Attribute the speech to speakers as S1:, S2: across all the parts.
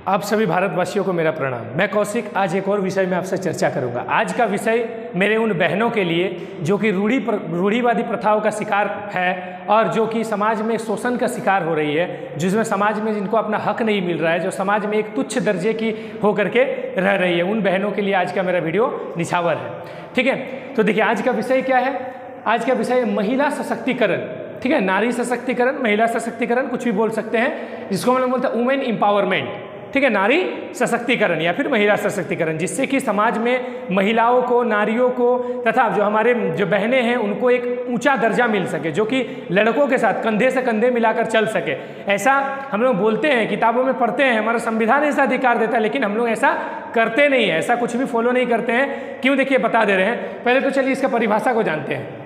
S1: आप सभी भारतवासियों को मेरा प्रणाम। मैं कौशिक आज एक और विषय में आपसे चर्चा करूंगा। आज का विषय मेरे उन बहनों के लिए जो कि रूढ़िवादी प्रथाओं का शिकार है और जो कि समाज में शोषण का शिकार हो रही है, जिसमें समाज में जिनको अपना हक नहीं मिल रहा है, जो समाज में एक तुच्छ दर्जे की होकर के रह रही है, उन बहनों के लिए आज का मेरा वीडियो निछावर है। ठीक है, तो देखिए आज का विषय क्या है। आज का विषय है महिला सशक्तिकरण। ठीक है, नारी सशक्तिकरण, महिला सशक्तिकरण, कुछ भी बोल सकते हैं, जिसको हम लोग बोलते हैं वुमेन एम्पावरमेंट। ठीक है, नारी सशक्तिकरण या फिर महिला सशक्तिकरण, जिससे कि समाज में महिलाओं को, नारियों को तथा जो हमारे जो बहनें हैं उनको एक ऊंचा दर्जा मिल सके, जो कि लड़कों के साथ कंधे से कंधे मिलाकर चल सके। ऐसा हम लोग बोलते हैं, किताबों में पढ़ते हैं, हमारा संविधान ऐसा अधिकार देता है, लेकिन हम लोग ऐसा करते नहीं है, ऐसा कुछ भी फॉलो नहीं करते हैं। क्यों, देखिए बता दे रहे हैं। पहले तो चलिए इसका परिभाषा को जानते हैं।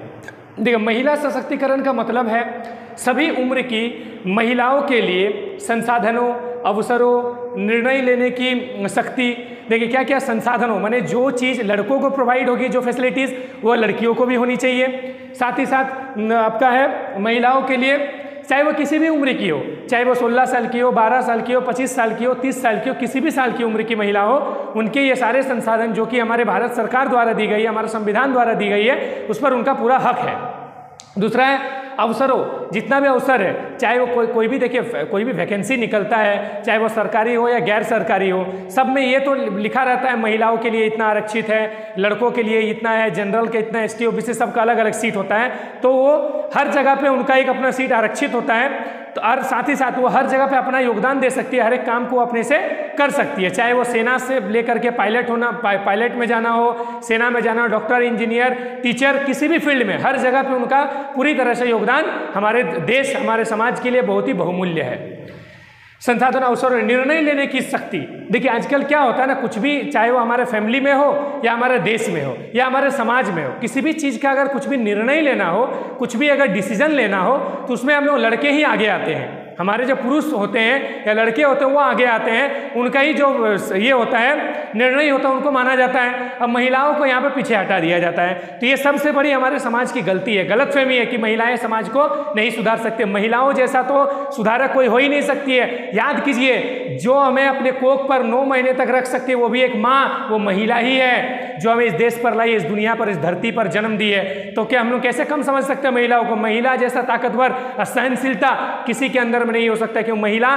S1: देखिए, महिला सशक्तिकरण का मतलब है सभी उम्र की महिलाओं के लिए संसाधनों, अवसरों, निर्णय लेने की शक्ति। देखिए क्या क्या संसाधनों, माने जो चीज़ लड़कों को प्रोवाइड होगी, जो फैसिलिटीज़, वो लड़कियों को भी होनी चाहिए। साथ ही साथ आपका है महिलाओं के लिए, चाहे वो किसी भी उम्र की हो, चाहे वो 16 साल की हो, 12 साल की हो, 25 साल की हो, 30 साल की हो, किसी भी साल की उम्र की महिला हो, उनके ये सारे संसाधन जो कि हमारे भारत सरकार द्वारा दी गई है, हमारे संविधान द्वारा दी गई है, उस पर उनका पूरा हक है। दूसरा है अवसरों, जितना भी अवसर है, चाहे वो कोई भी, देखिए कोई भी वैकेंसी निकलता है, चाहे वो सरकारी हो या गैर सरकारी हो, सब में ये तो लिखा रहता है महिलाओं के लिए इतना आरक्षित है, लड़कों के लिए इतना है, जनरल के इतना, ST OBC सबका अलग अलग सीट होता है। तो वो हर जगह पे उनका एक अपना सीट आरक्षित होता है। तो और साथ ही साथ वो हर जगह पे अपना योगदान दे सकती है, हर एक काम को अपने से कर सकती है, चाहे वो सेना से लेकर के पायलट में जाना हो, सेना में जाना हो, डॉक्टर, इंजीनियर, टीचर, किसी भी फील्ड में, हर जगह पे उनका पूरी तरह से योगदान हमारे देश, हमारे समाज के लिए बहुत ही बहुमूल्य है। संसाधन, अवसर, निर्णय लेने की शक्ति। देखिए आजकल क्या होता है ना, कुछ भी, चाहे वो हमारे फैमिली में हो या हमारे देश में हो या हमारे समाज में हो, किसी भी चीज़ का अगर कुछ भी निर्णय लेना हो, कुछ भी अगर डिसीजन लेना हो, तो उसमें हम लोग लड़के ही आगे आते हैं। हमारे जो पुरुष होते हैं या लड़के होते हैं वो आगे आते हैं, उनका ही जो ये होता है, निर्णय होता है, उनको माना जाता है। अब महिलाओं को यहाँ पे पीछे हटा दिया जाता है। तो ये सबसे बड़ी हमारे समाज की गलती है, गलतफहमी है कि महिलाएं समाज को नहीं सुधार सकती। महिलाओं जैसा तो सुधारक कोई हो ही नहीं सकती है। याद कीजिए, जो हमें अपने कोख पर 9 महीने तक रख सकती है वो भी एक माँ, वो महिला ही है, जो हमें इस देश पर लाई, इस दुनिया पर, इस धरती पर जन्म दी है। तो क्या हम लोग कैसे कम समझ सकते हैं महिलाओं को? महिला जैसा ताकतवर, सहनशीलता किसी के अंदर में नहीं हो सकता। क्यों? महिला,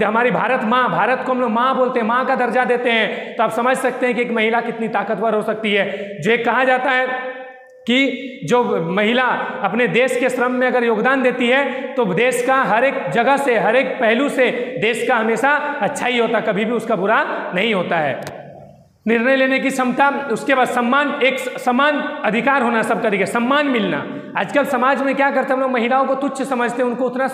S1: हमारी भारत माँ, भारत को हम लोग माँ बोलते हैं, माँ का दर्जा देते हैं। तो आप समझ सकते हैं कि एक महिला कितनी ताकतवर हो सकती है। जो कहा जाता है कि जो महिला अपने देश के श्रम में अगर योगदान देती है तो देश का हर एक जगह से, हर एक पहलू से देश का हमेशा अच्छा ही होता, कभी भी उसका बुरा नहीं होता है। निर्णय लेने की क्षमता, उसके बाद सम्मान, एक समान अधिकार होना, सबका अधिकार, सम्मान मिलना। आजकल समाज में क्या करते हैं हम लोग, महिलाओं को तुच्छ समझते हैं, उनको उतना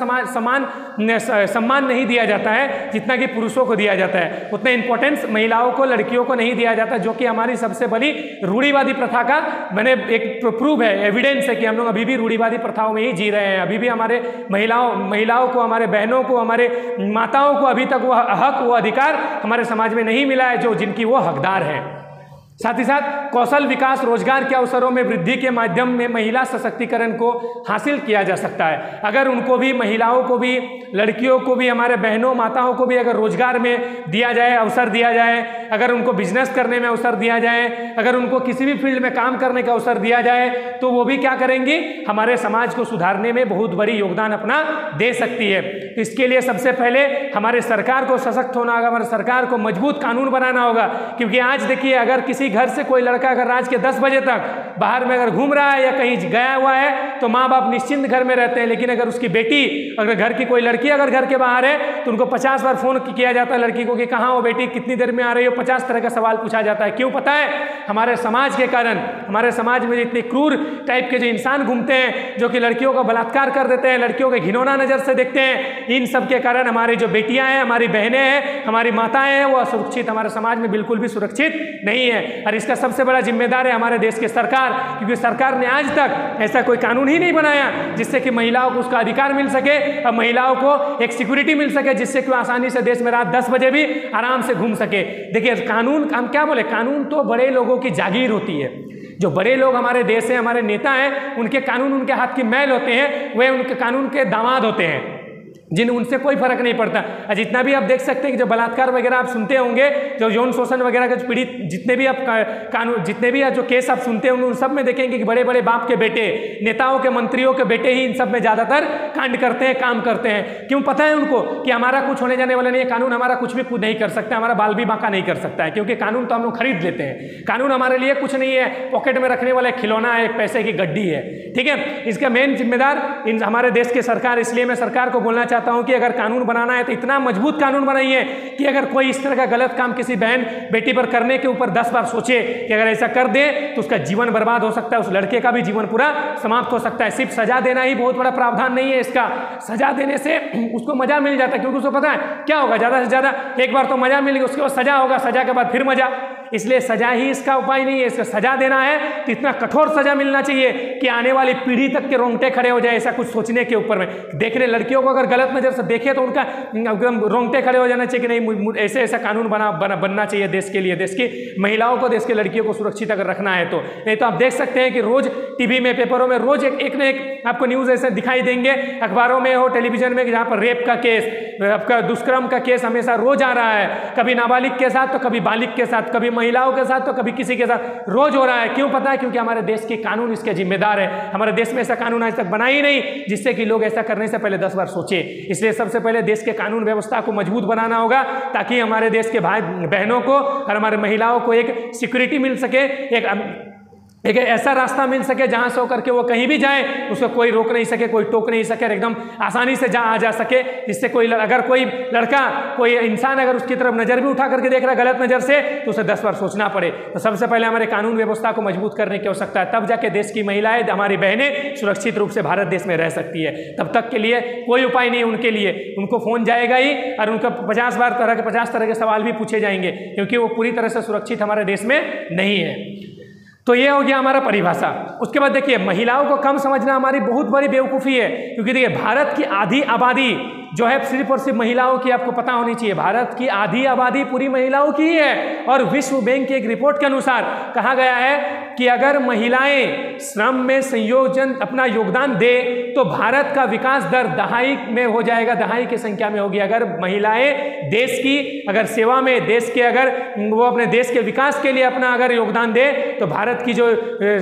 S1: सम्मान नहीं दिया जाता है जितना कि पुरुषों को दिया जाता है। उतना इंपॉर्टेंस महिलाओं को, लड़कियों को नहीं दिया जाता, जो कि हमारी सबसे बड़ी रूढ़िवादी प्रथा का मैंने एक प्रूव है, एविडेंस है कि हम लोग अभी भी रूढ़िवादी प्रथाओं में ही जी रहे हैं। अभी भी हमारे महिलाओं को, हमारे बहनों को, हमारे माताओं को अभी तक वो हक, वो अधिकार हमारे समाज में नहीं मिला है जो जिनकी वो हकदार है। साथ ही साथ कौशल विकास, रोजगार के अवसरों में वृद्धि के माध्यम में महिला सशक्तिकरण को हासिल किया जा सकता है। अगर उनको भी, महिलाओं को भी, लड़कियों को भी, हमारे बहनों, माताओं को भी अगर रोजगार में दिया जाए, अवसर दिया जाए, अगर उनको बिजनेस करने में अवसर दिया जाए, अगर उनको किसी भी फील्ड में काम करने का अवसर दिया जाए, तो वो भी क्या करेंगी, हमारे समाज को सुधारने में बहुत बड़ी योगदान अपना दे सकती है। तो इसके लिए सबसे पहले हमारे सरकार को सशक्त होना होगा, हमारे सरकार को मजबूत कानून बनाना होगा। क्योंकि आज देखिए, अगर किसी घर से कोई लड़का अगर रात के 10 बजे तक बाहर में अगर घूम रहा है या कहीं गया हुआ है तो माँ बाप निश्चिंत घर में रहते हैं। लेकिन अगर उसकी बेटी, अगर घर की कोई लड़की अगर घर के बाहर है तो उनको 50 बार फोन किया जाता है लड़की को कि कहाँ हो बेटी, कितनी देर में आ रही हो, 50 तरह का सवाल पूछा जाता है। क्यों पता है? हमारे समाज के कारण, हमारे समाज में इतने क्रूर टाइप के जो इंसान घूमते हैं, जो कि लड़कियों का बलात्कार कर देते हैं, लड़कियों को घिनौना नजर से देखते हैं, इन सब के कारण हमारी जो बेटियां हैं, हमारी बहनें हैं, हमारी माताएं हैं, वो असुरक्षित, हमारे समाज में बिल्कुल भी सुरक्षित नहीं है। और इसका सबसे बड़ा जिम्मेदार है हमारे देश की सरकार, क्योंकि सरकार ने आज तक ऐसा कोई कानून ही नहीं बनाया जिससे कि महिलाओं को उसका अधिकार मिल सके और महिलाओं को एक सिक्योरिटी मिल सके, जिससे कि आसानी से देश में रात 10 बजे भी आराम से घूम सके। देखिए कानून, हम क्या बोले, कानून तो बड़े लोगों की जागीर होती है। जो बड़े लोग हमारे देश हैं, हमारे नेता हैं, उनके कानून उनके हाथ की मैल होते हैं, वे उनके कानून के दामाद होते हैं। जिन उनसे कोई फर्क नहीं पड़ता। जितना भी आप देख सकते हैं कि जो बलात्कार वगैरह आप सुनते होंगे, जो यौन शोषण वगैरह के पीड़ित जितने भी आप कानून, जितने भी जो केस आप सुनते होंगे, उन सब में देखेंगे कि बड़े बड़े बाप के बेटे, नेताओं के, मंत्रियों के बेटे ही इन सब में ज़्यादातर कांड करते हैं, काम करते हैं। क्यों? पता है उनको कि हमारा कुछ होने जाने वाला नहीं है, कानून हमारा कुछ भी नहीं कर सकता, हमारा बाल भी बांका नहीं कर सकता है, क्योंकि कानून तो हम लोग खरीद लेते हैं। कानून हमारे लिए कुछ नहीं है, पॉकेट में रखने वाला खिलौना है, पैसे की गड्डी है। ठीक है, इसका मेन जिम्मेदार हमारे देश की सरकार। इसलिए मैं सरकार को बोलना चाहता हूं कि अगर कानून बनाना है तो इतना मजबूत कानून बनाइए कि अगर कोई इस तरह का गलत काम किसी बहन बेटी पर करने के ऊपर 10 बार सोचे कि अगर ऐसा कर दे तो उसका जीवन बर्बाद हो सकता है, उस लड़के का भी जीवन पूरा समाप्त हो सकता है। सिर्फ सजा देना ही बहुत बड़ा प्रावधान नहीं है इसका। सजा देने से उसको मजा मिल जाता है, क्योंकि उसको पता है क्या होगा, ज़्यादा से ज़्यादा एक बार तो मजा मिलेगी, उसके बाद सजा होगा, सजा के बाद फिर मजा। इसलिए सजा ही इसका उपाय नहीं है। इसका सजा देना है तो इतना कठोर सजा मिलना चाहिए कि आने वाली पीढ़ी तक के रोंगटे खड़े हो जाए, ऐसा कुछ सोचने के ऊपर में। देखने लड़कियों को अगर गलत नजर से देखे तो उनका एकदम रोंगटे खड़े हो जाना चाहिए कि नहीं, ऐसे ऐसा कानून बनना चाहिए देश के लिए, देश की महिलाओं को, देश की लड़कियों को सुरक्षित अगर रखना है तो। नहीं तो आप देख सकते हैं कि रोज टीवी में, पेपरों में रोज एक न एक आपको न्यूज़ ऐसे दिखाई देंगे, अखबारों में हो, टेलीविजन में, जहाँ पर रेप का केस, आपका दुष्कर्म का केस हमेशा रोज आ रहा है। कभी नाबालिग के साथ तो कभी बालिग के साथ, कभी महिलाओं के साथ तो कभी किसी के साथ, रोज हो रहा है। क्यों? पता है, क्योंकि हमारे देश के कानून इसके जिम्मेदार है। हमारे देश में ऐसा कानून आज तक बना ही नहीं जिससे कि लोग ऐसा करने से पहले 10 बार सोचे। इसलिए सबसे पहले देश के कानून व्यवस्था को मजबूत बनाना होगा, ताकि हमारे देश के भाई बहनों को और हमारे महिलाओं को एक सिक्योरिटी मिल सके, एक ऐसा रास्ता मिल सके जहां से होकर के वो कहीं भी जाए उसको कोई रोक नहीं सके, कोई टोक नहीं सके, एकदम आसानी से आ जा सके। जिससे कोई अगर कोई लड़का, कोई इंसान अगर उसकी तरफ नज़र भी उठा करके देख रहा है गलत नज़र से, तो उसे 10 बार सोचना पड़े। तो सबसे पहले हमारे कानून व्यवस्था को मजबूत करने की आवश्यकता है, तब जाके देश की महिलाएं, हमारी बहनें सुरक्षित रूप से भारत देश में रह सकती है। तब तक के लिए कोई उपाय नहीं है उनके लिए। उनको फ़ोन जाएगा ही और उनका 50 तरह के सवाल भी पूछे जाएंगे, क्योंकि वो पूरी तरह से सुरक्षित हमारे देश में नहीं है। तो ये हो गया हमारा परिभाषा। उसके बाद देखिए, महिलाओं को कम समझना हमारी बहुत बड़ी बेवकूफ़ी है, क्योंकि देखिए भारत की आधी आबादी जो है सिर्फ और सिर्फ महिलाओं की, आपको पता होनी चाहिए, भारत की आधी आबादी पूरी महिलाओं की ही है। और विश्व बैंक की एक रिपोर्ट के अनुसार कहा गया है कि अगर महिलाएं श्रम में संयोजन अपना योगदान दे तो भारत का विकास दर दहाई में हो जाएगा, दहाई की संख्या में होगी। अगर महिलाएं देश की अगर सेवा में, देश के अगर वो अपने देश के विकास के लिए अपना अगर योगदान दे तो भारत की जो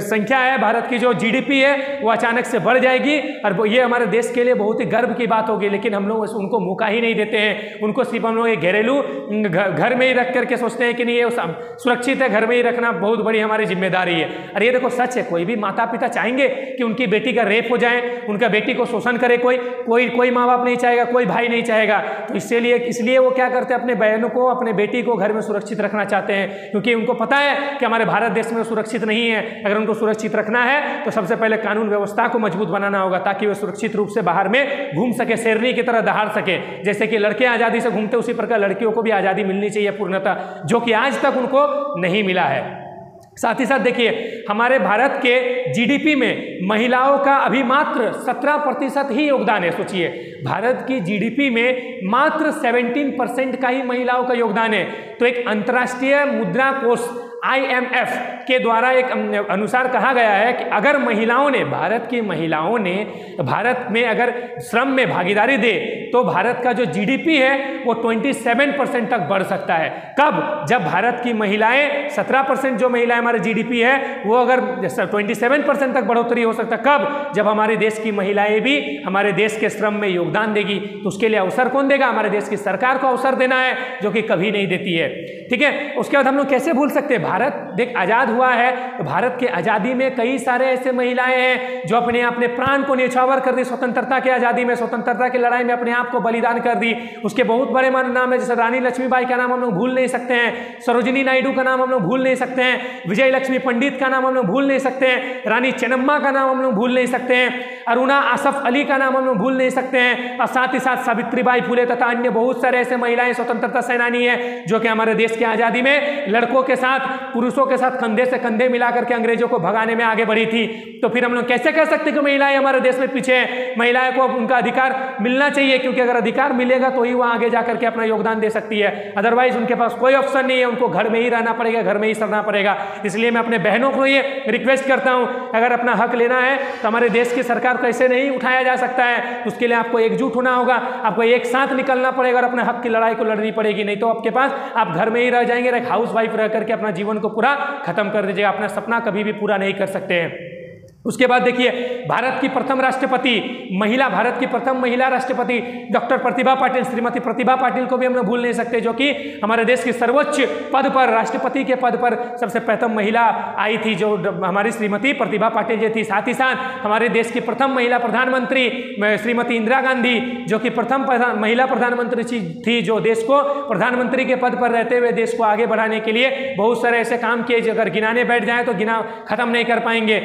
S1: संख्या है, भारत की जो जीडीपी है वो अचानक से बढ़ जाएगी। और ये हमारे देश के लिए बहुत ही गर्व की बात होगी। लेकिन हम लोग उनको मौका ही नहीं देते हैं। उनको सिर्फ हम लोग एक घरेलू घर में ही रख करके सोचते हैं कि नहीं ये सुरक्षित है, घर में ही रखना बहुत बड़ी हमारी जिम्मेदारी है। अरे ये देखो सच है, कोई भी माता पिता चाहेंगे कि उनकी बेटी का रेप हो जाए, उनका बेटी को शोषण करे, कोई माँ बाप नहीं चाहेगा, कोई भाई नहीं चाहेगा। तो इसलिए वो क्या करते हैं, अपने बहनों को, अपने बेटी को घर में सुरक्षित रखना चाहते हैं, क्योंकि उनको पता है कि हमारे भारत देश में सुरक्षित नहीं है। अगर उनको सुरक्षित रखना है तो सबसे पहले कानून व्यवस्था को मजबूत बनाना होगा, ताकि वे सुरक्षित रूप से बाहर में घूम सके, शेरनी की तरह दहाड़ सके। जैसे कि लड़के आज़ादी से घूमते उसी प्रकार लड़कियों को भी आज़ादी मिलनी चाहिए पूर्णतः, जो कि आज तक उनको नहीं मिला है। साथ ही साथ देखिए, हमारे भारत के जीडीपी में महिलाओं का अभी मात्र 17% ही योगदान है। सोचिए, भारत की जीडीपी में मात्र 17% का ही महिलाओं का योगदान है। तो एक अंतर्राष्ट्रीय मुद्रा कोष IMF के द्वारा एक अनुसार कहा गया है कि अगर महिलाओं ने, भारत की महिलाओं ने भारत में अगर श्रम में भागीदारी दे तो भारत का जो जीडीपी है वो 27% तक बढ़ सकता है। कब? जब भारत की महिलाएं 17% जो महिलाएं हमारे जीडीपी है वो अगर 27% तक बढ़ोतरी हो सकता है। कब? जब हमारे देश की महिलाएं भी हमारे देश के श्रम में योगदान देगी। तो उसके लिए अवसर कौन देगा? हमारे देश की सरकार को अवसर देना है, जो कि कभी नहीं देती है। ठीक है, उसके बाद हम लोग कैसे भूल सकते हैं, भारत देख आज़ाद हुआ है तो भारत के आज़ादी में कई सारे ऐसे महिलाएं हैं जो अपने प्राण को न्यौछावर कर दी। स्वतंत्रता की आज़ादी में, स्वतंत्रता की लड़ाई में अपने आप को बलिदान कर दी। उसके बहुत बड़े नाम है, जैसे रानी लक्ष्मीबाई का नाम हम लोग भूल नहीं सकते हैं, सरोजिनी नायडू का नाम हम लोग भूल नहीं सकते हैं, विजय लक्ष्मी पंडित का नाम हम लोग भूल नहीं सकते हैं, रानी चेन्नम्मा का नाम हम लोग भूल नहीं सकते हैं, अरुणा आसफ अली का नाम हम लोग भूल नहीं सकते हैं, और साथ ही साथ सावित्रीबाई फुले तथा अन्य बहुत सारे ऐसे महिलाएं स्वतंत्रता सेनानी है जो कि हमारे देश की आज़ादी में लड़कों के साथ पुरुषों के साथ कंधे से कंधे मिला करके अंग्रेजों को भगाने में आगे बढ़ी थी, तो फिर हम लोग कैसे कह सकते कि महिलाएं हमारे देश में पीछे हैं? महिलाएं को उनका अधिकार मिलना चाहिए, क्योंकि अगर अधिकार मिलेगा तो ही वह आगे जाकर के अपना योगदान दे सकती है, अदरवाइज उनके पास कोई ऑप्शन नहीं है, उनको घर में ही रहना पड़ेगा, घर में ही सरना पड़ेगा। इसलिए मैं अपने बहनों को ये रिक्वेस्ट करता हूं, अगर अपना हक लेना है तो हमारे देश की सरकार को ऐसे नहीं उठाया जा सकता है, उसके लिए आपको एकजुट होना होगा, आपको एक साथ निकलना पड़ेगा और अपने हक की लड़ाई को लड़नी पड़ेगी। नहीं तो आपके पास आप घर में ही रह जाएंगे, एक हाउस वाइफ रह करके अपना जीवन को पूरा खत्म कर दीजिएगा, अपना सपना कभी भी पूरा नहीं कर सकते हैं। उसके बाद देखिए, भारत की प्रथम राष्ट्रपति महिला, भारत की प्रथम महिला राष्ट्रपति डॉक्टर प्रतिभा पाटिल, श्रीमती प्रतिभा पाटिल को भी हम लोग भूल नहीं सकते, जो कि हमारे देश की सर्वोच्च पद पर, राष्ट्रपति के पद पर सबसे प्रथम महिला आई थी, जो हमारी श्रीमती प्रतिभा पाटिल जी थी। साथ ही साथ हमारे देश की प्रथम महिला प्रधानमंत्री श्रीमती इंदिरा गांधी, जो कि प्रथम महिला प्रधानमंत्री थी, जो देश को प्रधानमंत्री के पद पर रहते हुए देश को आगे बढ़ाने के लिए बहुत सारे ऐसे काम किए, जो अगर गिनाने बैठ जाए तो गिना खत्म नहीं कर पाएंगे।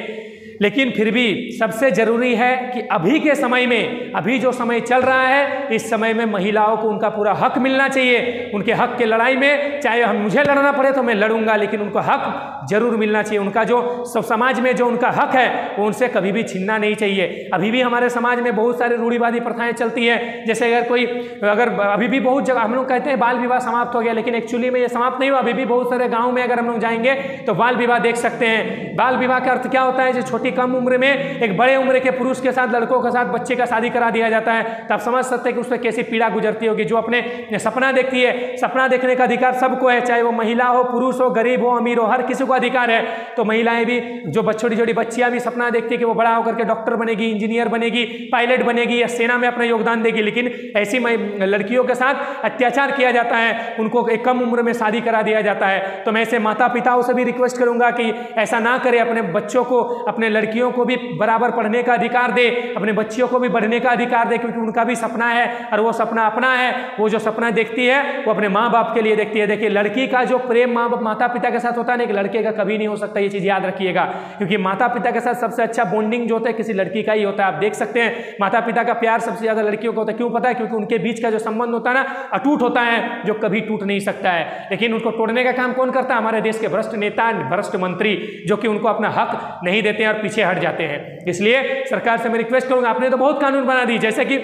S1: लेकिन फिर भी सबसे जरूरी है कि अभी के समय में, अभी जो समय चल रहा है, इस समय में महिलाओं को उनका पूरा हक मिलना चाहिए। उनके हक की लड़ाई में चाहे हम मुझे लड़ना पड़े तो मैं लड़ूंगा, लेकिन उनको हक जरूर मिलना चाहिए। उनका जो समाज में जो उनका हक है वो उनसे कभी भी छीनना नहीं चाहिए। अभी भी हमारे समाज में बहुत सारी रूढ़िवादी प्रथाएं चलती हैं, जैसे अगर अभी भी बहुत जगह हम लोग कहते हैं बाल विवाह समाप्त हो गया, लेकिन एक्चुअली में ये समाप्त नहीं हुआ। अभी भी बहुत सारे गाँव में अगर हम लोग जाएंगे तो बाल विवाह देख सकते हैं। बाल विवाह का अर्थ क्या होता है? जो छोटी कम उम्र में एक बड़े उम्र के पुरुष के साथ, लड़कों के साथ बच्चे का शादी करा दिया जाता है, तो आप समझ सकते हैं कि उस पर कैसी पीड़ा गुजरती होगी। जो अपने सपना देखती है, सपना देखने का अधिकार सबको है, चाहे वो महिला हो, पुरुष हो, गरीब हो, अमीर हो, हर किसी को अधिकार है। तो महिलाएं भी, जो छोटी छोटी बच्चियां भी सपना देखती है कि वो बड़ा होकर के डॉक्टर बनेगी, इंजीनियर बनेगी, पायलट बनेगी या सेना में अपना योगदान देगी, लेकिन ऐसी लड़कियों के साथ अत्याचार किया जाता है, उनको एक कम उम्र में शादी करा दिया जाता है। तो मैं ऐसे माता पिताओं से भी रिक्वेस्ट करूंगा कि ऐसा ना करें, अपने बच्चों को, अपने लड़कियों को भी बराबर पढ़ने का अधिकार दे, अपने बच्चियों को भी बढ़ने का अधिकार दे, क्योंकि उनका भी सपना है और वो सपना अपना है। वो जो सपना देखती है वो अपने माँ बाप के लिए देखती है। देखिए, लड़की का जो प्रेम माता पिता के साथ होता है ना, कि लड़के का कभी नहीं हो सकता, ये चीज़ याद रखिएगा, क्योंकि माता पिता के साथ सबसे अच्छा बॉन्डिंग जो होता है किसी लड़की का ही होता है। आप देख सकते हैं माता पिता का प्यार सबसे ज़्यादा लड़कियों को होता है। क्यों पता है? क्योंकि उनके बीच का जो संबंध होता है ना, अटूट होता है, जो कभी टूट नहीं सकता है। लेकिन उनको तोड़ने का काम कौन करता है? हमारे देश के भ्रष्ट नेता, भ्रष्ट मंत्री, जो कि उनको अपना हक नहीं देते हैं और पीछे हट जाते हैं। इसलिए सरकार से मैं रिक्वेस्ट करूंगा, आपने तो बहुत कानून बना दी, जैसे कि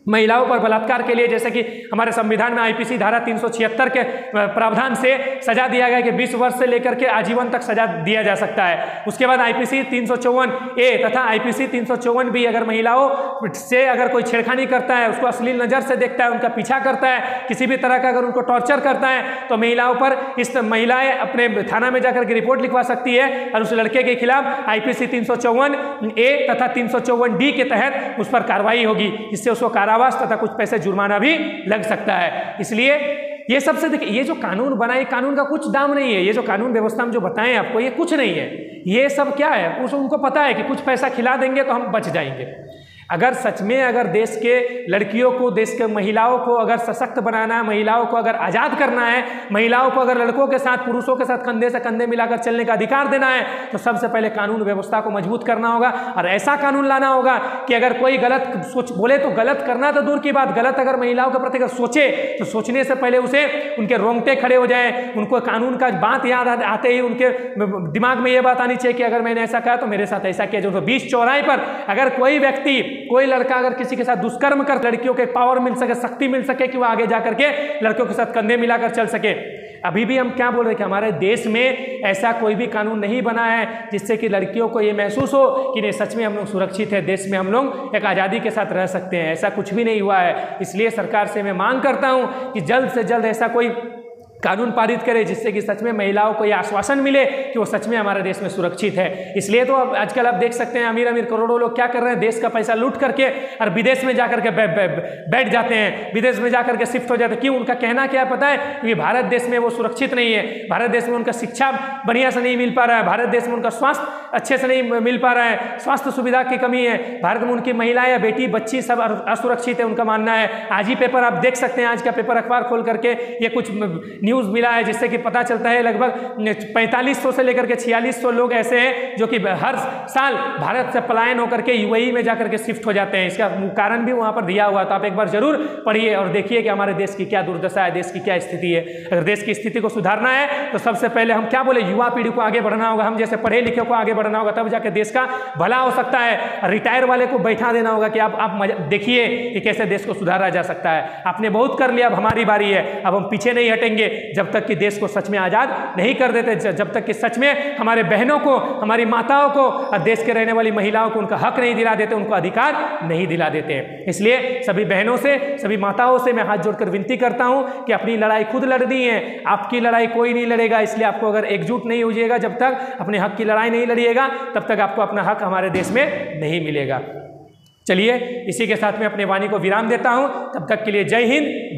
S1: महिलाओं पर बलात्कार के लिए, जैसे कि हमारे संविधान में आईपीसी धारा 376 के प्रावधान से सजा दिया गया कि 20 वर्ष से लेकर के आजीवन तक सजा दिया जा सकता है। उसके बाद आईपीसी 354A तथा आईपीसी 354B, अगर महिलाओं से अगर कोई छेड़खानी करता है, उसको अश्लील नज़र से देखता है, उनका पीछा करता है, किसी भी तरह का अगर उनको टॉर्चर करता है, तो महिलाओं पर महिलाएं अपने थाना में जाकर के रिपोर्ट लिखवा सकती है और उस लड़के के खिलाफ आईपीसी 354A तथा 354D के तहत उस पर कार्रवाई होगी, जिससे उसको कारावास तथा कुछ पैसे जुर्माना भी लग सकता है। इसलिए ये सबसे देखिए, ये जो कानून बना है, कानून का कुछ दाम नहीं है। ये जो कानून व्यवस्था हम जो बताएं आपको, ये कुछ नहीं है। ये सब क्या है, उनको पता है कि कुछ पैसा खिला देंगे तो हम बच जाएंगे। अगर सच में अगर देश के लड़कियों को, देश के महिलाओं को अगर सशक्त बनाना है, महिलाओं को अगर आज़ाद करना है, महिलाओं को अगर लड़कों के साथ, पुरुषों के साथ कंधे से कंधे मिलाकर चलने का अधिकार देना है, तो सबसे पहले कानून व्यवस्था को मजबूत करना होगा। और ऐसा कानून लाना होगा कि अगर कोई गलत सोच बोले तो गलत करना तो दूर की बात, गलत अगर महिलाओं के प्रति अगर सोचे तो सोचने से पहले उसे उनके रोंगटे खड़े हो जाए, उनको कानून का बात याद आते ही उनके दिमाग में ये बात आनी चाहिए कि अगर मैंने ऐसा कहा तो मेरे साथ ऐसा किया। जो बीच चौराहे पर अगर कोई व्यक्ति, कोई लड़का अगर किसी के साथ दुष्कर्म कर, लड़कियों के पावर मिल सके, शक्ति मिल सके कि वो आगे जाकर के लड़कियों के साथ कंधे मिलाकर चल सके। अभी भी हम क्या बोल रहे हैं कि हमारे देश में ऐसा कोई भी कानून नहीं बना है जिससे कि लड़कियों को ये महसूस हो कि नहीं, सच में हम लोग सुरक्षित है, देश में हम लोग एक आज़ादी के साथ रह सकते हैं। ऐसा कुछ भी नहीं हुआ है। इसलिए सरकार से मैं मांग करता हूँ कि जल्द से जल्द ऐसा कोई कानून पारित करे जिससे कि सच में महिलाओं को यह आश्वासन मिले कि वो सच में हमारे देश में सुरक्षित है। इसलिए तो अब आजकल आप देख सकते हैं, अमीर अमीर करोड़ों लोग क्या कर रहे हैं, देश का पैसा लूट करके और विदेश में जाकर के बैठ जाते हैं, विदेश में जाकर के शिफ्ट हो जाते हैं। क्यों? उनका कहना क्या पता है? कि भारत देश में वो सुरक्षित नहीं है, भारत देश में उनका शिक्षा बढ़िया से नहीं मिल पा रहा है, भारत देश में उनका स्वास्थ्य अच्छे से नहीं मिल पा रहा है, स्वास्थ्य सुविधा की कमी है, भारत में उनकी महिलाएं या बेटी बच्ची सब असुरक्षित है, उनका मानना है। आज ही पेपर आप देख सकते हैं, आज का पेपर अखबार खोल करके ये कुछ न्यूज़ मिला है, जिससे कि पता चलता है लगभग 4500 से लेकर के 4600 लोग ऐसे हैं जो कि हर साल भारत से पलायन होकर के यूएई में जाकर के शिफ्ट हो जाते हैं। इसका कारण भी वहाँ पर दिया हुआ, तो आप एक बार जरूर पढ़िए और देखिए कि हमारे देश की क्या दुर्दशा है, देश की क्या स्थिति है। अगर देश की स्थिति को सुधारना है तो सबसे पहले हम क्या बोले, युवा पीढ़ी को आगे बढ़ना होगा, हम जैसे पढ़े लिखे को आगे बढ़ना होगा, तब जाके देश का भला हो सकता है। रिटायर वाले को बैठा देना होगा कि आप देखिए कि कैसे देश को सुधारा जा सकता है। आपने बहुत कर लिया, अब हमारी बारी है, अब हम पीछे नहीं हटेंगे जब तक कि देश को सच में आज़ाद नहीं कर देते, जब तक कि सच में हमारे बहनों को, हमारी माताओं को और देश के रहने वाली महिलाओं को उनका हक नहीं दिला देते, उनको अधिकार नहीं दिला देते। इसलिए सभी बहनों से, सभी माताओं से मैं हाथ जोड़कर विनती करता हूं कि अपनी लड़ाई खुद लड़नी है, आपकी लड़ाई कोई नहीं लड़ेगा। इसलिए आपको अगर एकजुट नहीं होइएगा, जब तक अपने हक की लड़ाई नहीं लड़िएगा, तब तक आपको अपना हक हमारे देश में नहीं मिलेगा। चलिए इसी के साथ मैं अपने वाणी को विराम देता हूं। तब तक के लिए जय हिंद,